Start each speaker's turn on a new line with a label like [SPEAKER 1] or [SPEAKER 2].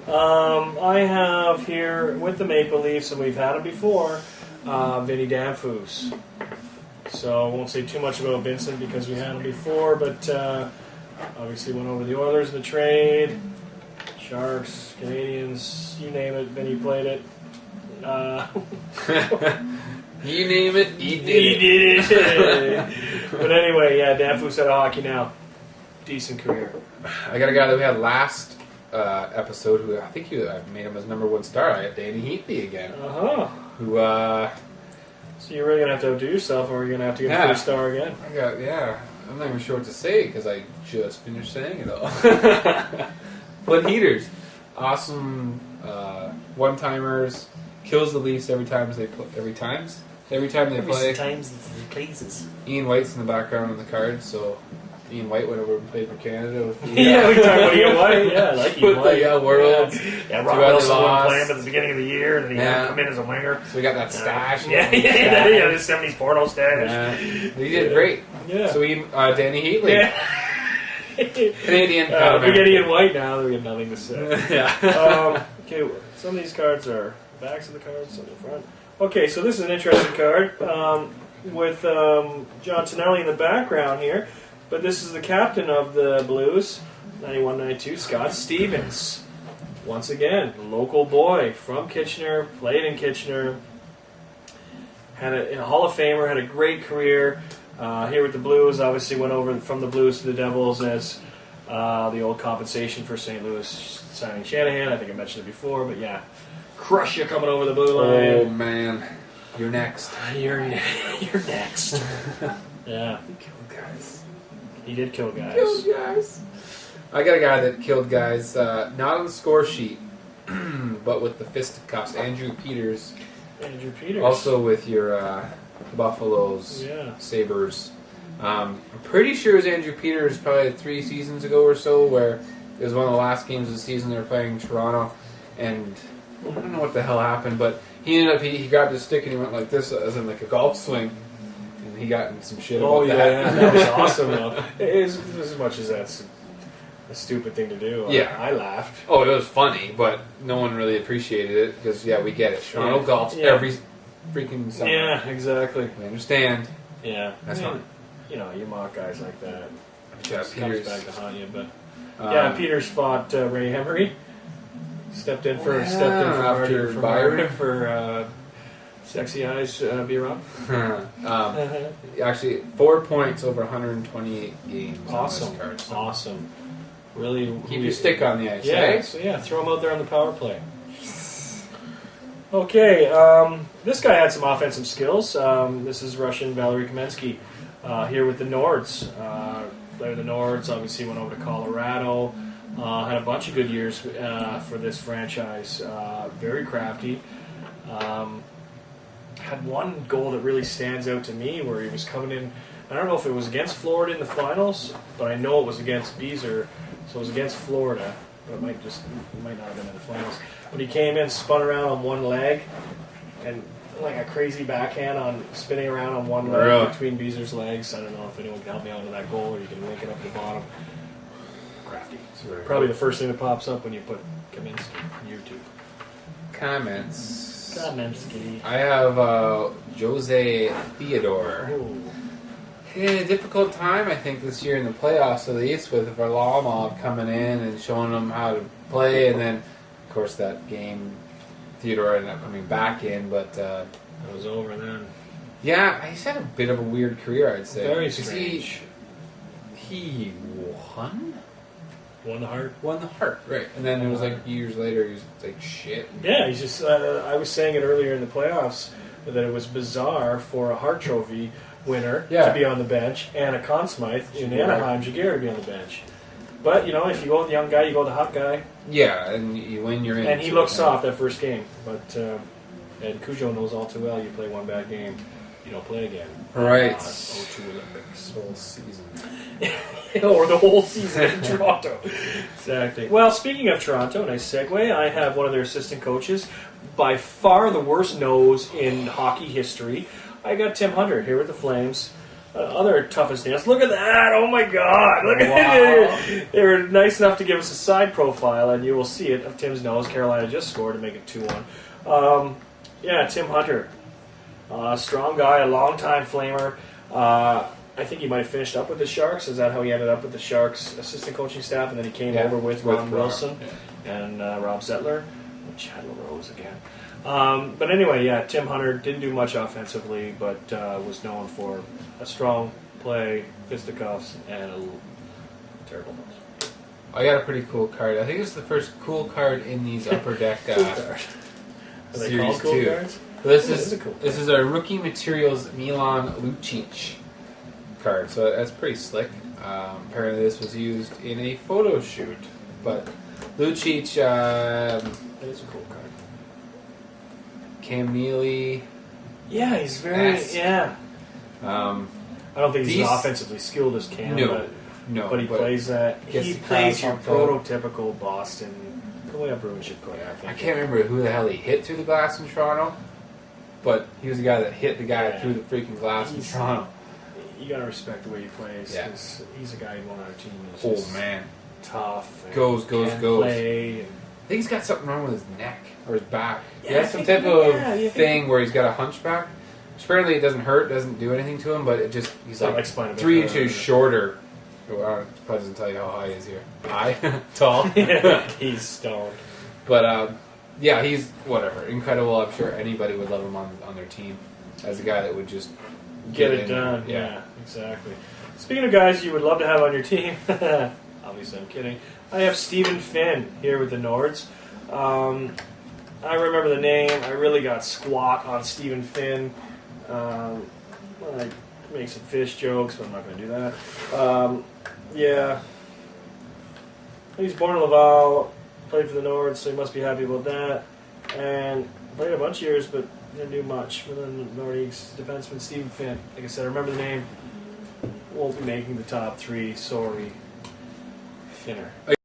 [SPEAKER 1] I have here with the Maple Leafs, and we've had him before, Vinny Danfus. So I won't say too much about Vincent because we had him before, but obviously went over the Oilers in the trade, Sharks, Canadians, you name it, Vinny played it.
[SPEAKER 2] You name it, he did
[SPEAKER 1] it. But anyway, yeah, Danfus out of hockey now. Decent career.
[SPEAKER 2] I got a guy that we had last episode who I think I made him as #1 star. I had Danny Heatley again. Who,
[SPEAKER 1] so you're really going to have to outdo yourself, or you're going to have to get a first star again?
[SPEAKER 2] I'm not even sure what to say because I just finished saying it all. But heaters. Awesome one-timers. Kills the Leafs every time they play.
[SPEAKER 1] Places.
[SPEAKER 2] Ian White's in the background on the card, so Ian White went over and played for Canada. With
[SPEAKER 1] yeah, we talked about Ian White. Yeah, I like Ian White.
[SPEAKER 2] Worlds.
[SPEAKER 1] Yeah, Rob Wilson wouldn't play him at the beginning of the year, and then he had to come in as a winger.
[SPEAKER 2] So we got that stash.
[SPEAKER 1] The 70s porno stash.
[SPEAKER 2] He did great.
[SPEAKER 1] Yeah.
[SPEAKER 2] So Danny Heatley.
[SPEAKER 1] Yeah.
[SPEAKER 2] Canadian.
[SPEAKER 1] We get Ian White now, we have nothing to say.
[SPEAKER 2] Yeah.
[SPEAKER 1] Okay, some of these cards are backs of the cards, some in the front. Okay, so this is an interesting card with John Tonelli in the background here. But this is the captain of the Blues, 91-92, Scott Stevens. Once again, local boy from Kitchener, played in Kitchener, had a Hall of Famer, had a great career here with the Blues. Obviously went over from the Blues to the Devils as the old compensation for St. Louis signing Shanahan. I think I mentioned it before, but yeah. Crush you coming over the blue line.
[SPEAKER 2] Oh, man. You're next.
[SPEAKER 1] You're next. Yeah.
[SPEAKER 2] He killed guys.
[SPEAKER 1] He did kill guys.
[SPEAKER 2] I got a guy that killed guys, not on the score sheet, but with the fisticuffs. Andrew Peters. Also with your Buffaloes, Sabres. I'm pretty sure it was Andrew Peters probably 3 seasons ago or so, where it was one of the last games of the season they were playing Toronto, and I don't know what the hell happened, but he ended up, he grabbed his stick and he went like this, as in like a golf swing, and he got in some shit about that.
[SPEAKER 1] Yeah, that was awesome though. As much as that's a stupid thing to do, I laughed.
[SPEAKER 2] Oh, it was funny, but no one really appreciated it, because, we get it. Toronto golfs every freaking summer.
[SPEAKER 1] Yeah, exactly.
[SPEAKER 2] We understand.
[SPEAKER 1] Yeah.
[SPEAKER 2] That's fine.
[SPEAKER 1] You mock guys like that.
[SPEAKER 2] Yeah,
[SPEAKER 1] Peters comes back to haunt you, but Peters fought Ray Emery. Stepped in for Sexy Eyes be around.
[SPEAKER 2] Actually, 4 points over 128 games.
[SPEAKER 1] Awesome. Really
[SPEAKER 2] keep your stick on the ice.
[SPEAKER 1] So throw him out there on the power play. Okay, this guy had some offensive skills. This is Russian Valery Kamensky here with the Nords. Played with the Nords. Obviously went over to Colorado. Had a bunch of good years for this franchise. Very crafty. Had one goal that really stands out to me where he was coming in. I don't know if it was against Florida in the finals, but I know it was against Beezer. So it was against Florida. But it might not have been in the finals. But he came in, spun around on one leg, and like a crazy backhand spinning around on one leg between Beezer's legs. I don't know if anyone can help me out on that goal, or you can link it up at the bottom. Crafty. Probably the first thing that pops up when you put Kaminsky on YouTube. Kaminsky.
[SPEAKER 2] I have Jose Theodore. He had a difficult time, I think, this year in the playoffs of the East with Varlamov coming in and showing them how to play, and then, of course, that game Theodore ended up coming back in, but
[SPEAKER 1] it was over then.
[SPEAKER 2] Yeah, he's had a bit of a weird career, I'd say.
[SPEAKER 1] Very strange.
[SPEAKER 2] He won?
[SPEAKER 1] Won the Hart,
[SPEAKER 2] right. And then it was like years later, he was like, shit.
[SPEAKER 1] Yeah, he's just, I was saying it earlier in the playoffs, that it was bizarre for a Hart Trophy winner to be on the bench, and a Conn Smythe in Anaheim, Jaguar, to be on the bench. But, if you go with the young guy, you go with the hot guy.
[SPEAKER 2] Yeah, and you win, you're in.
[SPEAKER 1] And he looked soft that first game. But, and Cujo knows all too well, you play one bad game, you don't play again.
[SPEAKER 2] Right.
[SPEAKER 1] 02 Olympics.
[SPEAKER 2] Whole season.
[SPEAKER 1] Or the whole season in Toronto. Exactly. Well, speaking of Toronto, nice segue, I have one of their assistant coaches, by far the worst nose in hockey history. I got Tim Hunter here with the Flames. other toughest nails. Look at that! Oh my God! Look at it! They were nice enough to give us a side profile, and you will see it of Tim's nose. Carolina just scored to make it 2-1. Yeah, Tim Hunter, strong guy, a long-time flamer. I think he might have finished up with the Sharks. Is that how he ended up with the Sharks assistant coaching staff? And then he came over with Ron Wilson and Rob Zettler. Chad LaRose again. But anyway, yeah, Tim Hunter didn't do much offensively, but was known for a strong play, fisticuffs, and a terrible nose.
[SPEAKER 2] I got a pretty cool card. I think it's the first cool card in these Upper Deck Series
[SPEAKER 1] cool
[SPEAKER 2] 2.
[SPEAKER 1] Cards?
[SPEAKER 2] This is our Rookie Materials Milan Lucic card, so that's pretty slick. Apparently this was used in a photo shoot, but Lucic,
[SPEAKER 1] that is a cool card.
[SPEAKER 2] Cam Neely.
[SPEAKER 1] Yeah, he's very I don't think he's as offensively skilled as Cam. But he plays that. He plays your prototypical Boston. The way a Bruin should play, I think.
[SPEAKER 2] I can't remember who the hell he hit through the glass in Toronto, but he was the guy that hit the guy through the freaking glass in Toronto.
[SPEAKER 1] You gotta respect the way he plays, because he's a guy you want on our team.
[SPEAKER 2] He's man,
[SPEAKER 1] tough.
[SPEAKER 2] Goes.
[SPEAKER 1] Play and
[SPEAKER 2] I think he's got something wrong with his neck or his back. He has some type of thing where he's got a hunchback. Apparently, it doesn't hurt, doesn't do anything to him, but he's like 3 inches shorter. Well, probably doesn't tell you how high he is here. High, tall.
[SPEAKER 1] He's stoned.
[SPEAKER 2] But yeah, he's whatever. Incredible. I'm sure anybody would love him on their team as a guy that would just
[SPEAKER 1] get it done. Yeah, exactly. Speaking of guys you would love to have on your team, obviously I'm kidding. I have Stephen Finn here with the Nords. I remember the name. I really got squat on Stephen Finn. I make some fish jokes, but I'm not going to do that. Yeah. He's born in Laval, played for the Nords, so he must be happy about that. And played a bunch of years, but didn't do much for the Nordiques. Defenseman Stephen Finn. Like I said, I remember the name. Won't be making the top 3. Sorry. Finner.